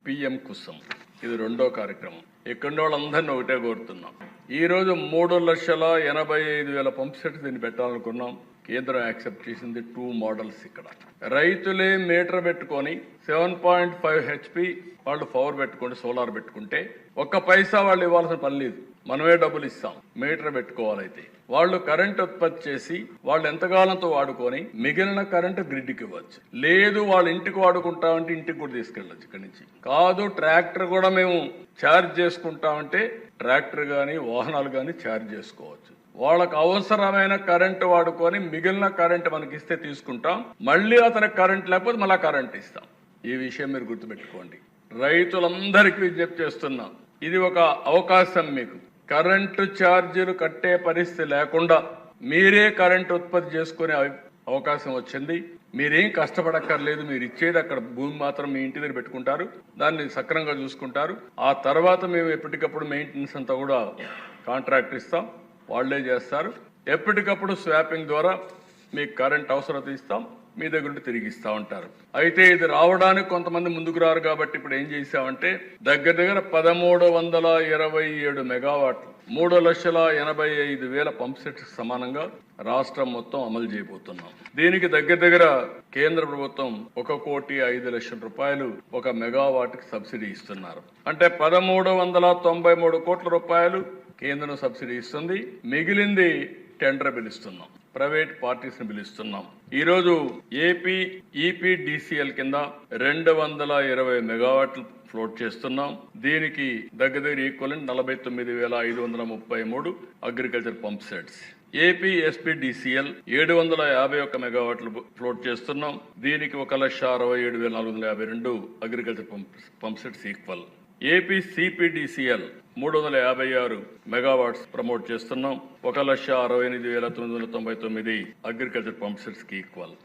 PM Kusum ఇది రెండో కార్యక్రమం. ఇక్కడ వాళ్ళందరినీ ఒకటే కోరుతున్నాం. ఈరోజు 3,85,000 పంప్ సెట్స్ దీన్ని పెట్టాలనుకున్నాం. కేంద్రం యాక్సెప్ట్ చేసింది 2 మోడల్స్. ఇక్కడ రైతులే మీటర్ పెట్టుకొని 7.5 HP వాళ్ళు పవర్ పెట్టుకుంటే సోలార్ పెట్టుకుంటే ఒక్క పైసా వాళ్ళు ఇవ్వాల్సిన పని లేదు. మనమే డబ్బులు ఇస్తాం. మీటర్ పెట్టుకోవాలైతే వాళ్ళు కరెంట్ ఉత్పత్తి చేసి వాళ్ళు ఎంతకాలంతో వాడుకొని మిగిలిన కరెంటు గ్రిడ్కి ఇవ్వచ్చు. లేదు వాళ్ళు ఇంటికి వాడుకుంటామంటే ఇంటికి కూడా తీసుకెళ్ళచ్చు. ఇక్కడి నుంచి కాదు ట్రాక్టర్ కూడా మేము ఛార్జ్ చేసుకుంటామంటే ట్రాక్టర్ కానీ వాహనాలు కానీ ఛార్జ్ చేసుకోవచ్చు. వాళ్ళకు అవసరమైన కరెంటు వాడుకొని మిగిలిన కరెంటు మనకి ఇస్తే తీసుకుంటాం. మళ్ళీ అతనికి కరెంట్ లేకపోతే మళ్ళీ కరెంట్ ఇస్తాం. ఈ విషయం మీరు గుర్తుపెట్టుకోండి. రైతులందరికీ విజ్ఞప్తి చేస్తున్నాం. ఇది ఒక అవకాశం. మీకు కరెంటు ఛార్జీలు కట్టే పరిస్థితి లేకుండా మీరే కరెంటు ఉత్పత్తి చేసుకునే అవకాశం వచ్చింది. మీరేం కష్టపడక్కర్లేదు. మీరు ఇచ్చేది అక్కడ భూమి మాత్రం మీ ఇంటి దగ్గర పెట్టుకుంటారు. దాన్ని సక్రమంగా చూసుకుంటారు. ఆ తర్వాత మేము ఎప్పటికప్పుడు మెయింటెనెన్స్ అంతా కూడా కాంట్రాక్ట్ ఇస్తాం. వాళ్లే చేస్తారు. ఎప్పటికప్పుడు స్వాపింగ్ ద్వారా మీకు కరెంట్ అవసరత ఇస్తాం. మీ దగ్గర నుండి తిరిగి ఇస్తా ఉంటారు. అయితే ఇది రావడానికి కొంతమంది ముందుకు రారు కాబట్టి ఇప్పుడు ఏం చేశామంటే దగ్గర 1327 మెగావాట్లు 3,85,000 పంప్ సెట్స్ సమానంగా రాష్ట్రం మొత్తం అమలు చేయబోతున్నాం. దీనికి దగ్గర కేంద్ర ప్రభుత్వం 1,05,00,000 రూపాయలు 1 మెగావాట్కి సబ్సిడీ ఇస్తున్నారు. అంటే 1,393 కోట్ల రూపాయలు కేంద్రం సబ్సిడీ ఇస్తుంది. మిగిలింది టెండర్ పిలుస్తున్నాం. ప్రైవేట్ పార్టీస్ ని పిలుస్తున్నాం. ఈరోజు ఏపీ ఈపీడీసీఎల్ కింద 220 మెగావాట్లు ఫ్లోట్ చేస్తున్నాం. దీనికి దగ్గర equivalent 49,533 agriculture pump sets. AP SPDCL 751 మెగావాట్లు ఫ్లోట్ చేస్తున్నాం. దీనికి 1,67,452 agriculture pump sets equal. AP CPDCL 356 megawatts promote చేస్తున్నాం. 1,68,999 అగ్రికల్చర్ పంప్ సెట్స్ కి ఈక్వల్.